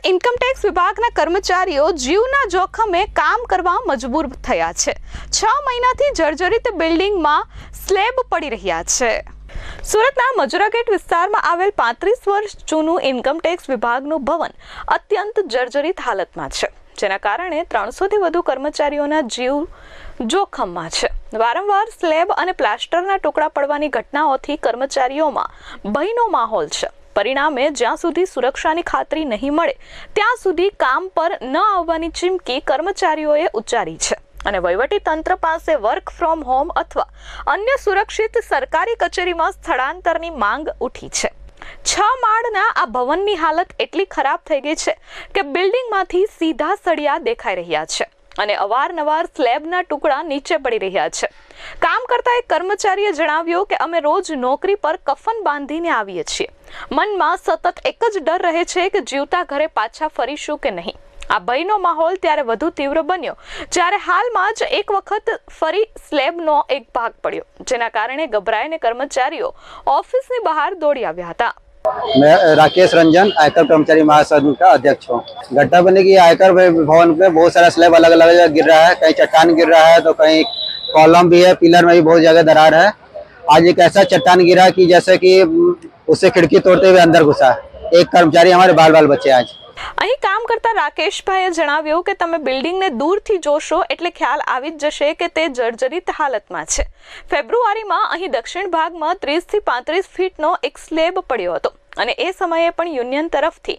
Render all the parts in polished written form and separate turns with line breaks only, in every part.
Income tax વિભાગના કર્મચારીઓ જીવના જોખમે કામ કરવા મજબૂર થયા છે। 6 મહિનાથી જર્જરિત બિલ્ડિંગમાં સ્લેબ પડી રહ્યા છે। સુરતના મજુરા ગેટ વિસ્તારમાં આવેલ 35 વર્ષ જૂનું ઇન્કમટેક્સ વિભાગનું ભવન અત્યંત જર્જરિત હાલતમાં છે, જેના કારણે 300 થી વધુ કર્મચારીઓના જીવ જોખમમાં છે। વારંવાર સ્લેબ અને પ્લાસ્ટરના ટુકડા પડવાની ઘટનાઓથી કર્મચારીઓમાં ભયનો માહોલ છે। પરિણામે જ્યાં સુધી સુરક્ષાની ખાતરી નહીં મળે ત્યાં સુધી કામ પર ન આવવાની ચીમકી કર્મચારીઓએ ઉચ્ચારી છે અને વહીવટી તંત્ર પાસે વર્ક ફ્રોમ હોમ અથવા અન્ય સુરક્ષિત સરકારી કચેરીમાં સ્થળાંતરની માંગ ઉઠી છે। 6 માળના આ ભવનની હાલત એટલી ખરાબ થઈ ગઈ છે કે બિલ્ડિંગમાંથી સીધા સળિયા દેખાઈ રહ્યા છે અને અવારનવાર સ્લેબના ટુકડા નીચે પડી રહ્યા છે। કામ કરતા એક કર્મચારીએ જણાવ્યું કે અમે રોજ નોકરી પર કફન બાંધીને આવીએ છીએ। મનમાં સતત એક જ ડર રહે છે કે જીવતા ઘરે પાછા ફરીશું કે નહીં। આ ભયનો માહોલ ત્યારે વધુ તીવ્ર બન્યો જ્યારે હાલમાં જ એક વખત ફરી સ્લેબનો એક ભાગ પડ્યો, જેના કારણે ગભરાઈને કર્મચારીઓ ઓફિસની બહાર દોડી આવ્યા હતા।
मैं राकेश रंजन आयकर कर्मचारी महासंघ का अध्यक्ष हूँ। घटना बनी कि आयकर भवन पे बहुत सारा स्लैब अलग अलग जगह गिर रहा है, कहीं चट्टान गिर रहा है तो कहीं कॉलम भी है, पिलर में भी बहुत जगह दरार है। आज एक ऐसा चट्टान गिरा कि जैसे कि उससे खिड़की तोड़ते हुए अंदर घुसा। एक कर्मचारी हमारे बाल बचे आज।
અહીં કામ કરતા રાકેશભાઈએ જણાવ્યું કે તમે બિલ્ડિંગને દૂરથી જોશો એટલે ખ્યાલ આવી જ જશે કે તે જર્જરિત હાલતમાં છે। ફેબ્રુઆરીમાં અહીં દક્ષિણ ભાગમાં 30 થી 35 ફીટનો એક સ્લેબ પડ્યો હતો અને એ સમયે પણ યુનિયન તરફથી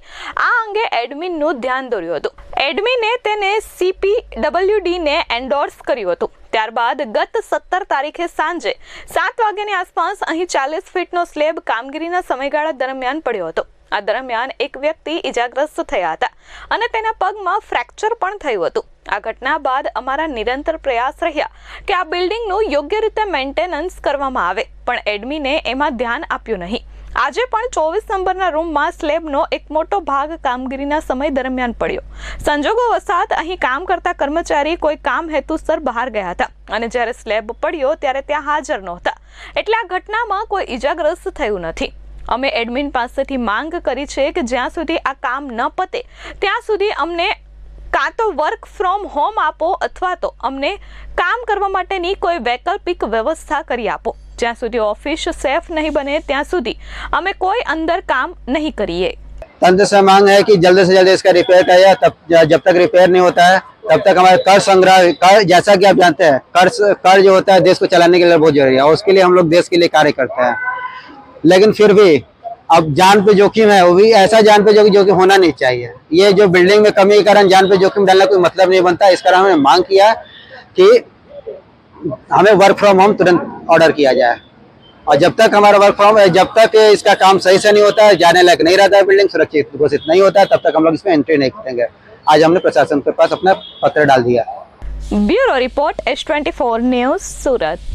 આ અંગે એડમિનનું ધ્યાન દોર્યું હતું। એડમિને તેને CPWDને એન્ડોર્સ કર્યું હતું। ત્યારબાદ ગત 17 તારીખે સાંજે 7 વાગ્યાની આસપાસ અહીં 40 ફીટનો સ્લેબ કામગીરીના સમયગાળા દરમિયાન પડ્યો હતો। આ દરમિયાન એક વ્યક્તિ ઇજાગ્રસ્ત થયા હતા અને તેના પગમાં ફ્રેક્ચર પણ થયું હતું। આ ઘટના બાદ અમારા નિરંતર પ્રયાસ રહ્યા કે આ બિલ્ડિંગનું યોગ્ય રીતે મેન્ટેનન્સ કરવામાં આવે, પણ એડમિને એમાં ધ્યાન આપ્યું નહીં। આજે પણ 24 નંબરના રૂમમાં સ્લેબનો એક મોટો ભાગ કામગીરીના સમય દરમિયાન પડ્યો। સંજોગો વસાત અહીં કામ કરતા કર્મચારી કોઈ કામ હેતુસર બહાર ગયા હતા અને જ્યારે સ્લેબ પડ્યો ત્યારે ત્યાં હાજર નહોતા, એટલે આ ઘટનામાં કોઈ ઇજાગ્રસ્ત થયું નથી। અમે એડમિન પાસેથી માંગ કરી છે કે જ્યાં સુધી આ કામ ન પતે ત્યાં સુધી અમને કાં તો વર્ક ફ્રોમ હોમ આપો અથવા તો અમને કામ કરવા માટેની કોઈ વૈકલ્પિક વ્યવસ્થા કરી આપો। જ્યાં સુધી ઓફિસ સેફ नहीं बने ત્યાં સુધી અમે કોઈ अंदर काम नहीं करिए।
तंत्र से मांग है कि जल्द से जल्द इसका रिपेयर किया, तब जब तक रिपेयर नहीं होता है तब तक हमारे कर संग्रह जैसा कि आप जानते हैं कर जो होता है देश को चलाने के लिए बहुत जरूरी है और उसके लिए हम लोग देश के लिए कार्य करते हैं। लेकिन फिर भी अब जान पे जोखिम है, वो भी ऐसा जान पे जोखिम होना नहीं चाहिए। ये जो बिल्डिंग में कमी के कारण जान पे जोखिम डालना कोई मतलब नहीं बनता। इस कारण हमने मांग किया कि हमें वर्क फ्रॉम होम तुरंत ऑर्डर किया जाए और जब तक हमारा वर्क फ्रॉम जब तक इसका काम सही से नहीं होता है, जाने लायक नहीं रहता है, बिल्डिंग सुरक्षित घोषित नहीं होता है, तब तक हम लोग इसमें एंट्री नहीं करेंगे। आज हमने प्रशासन के पास अपना पत्र डाल दिया।
ब्यूरो रिपोर्ट S24 न्यूज़ सूरत।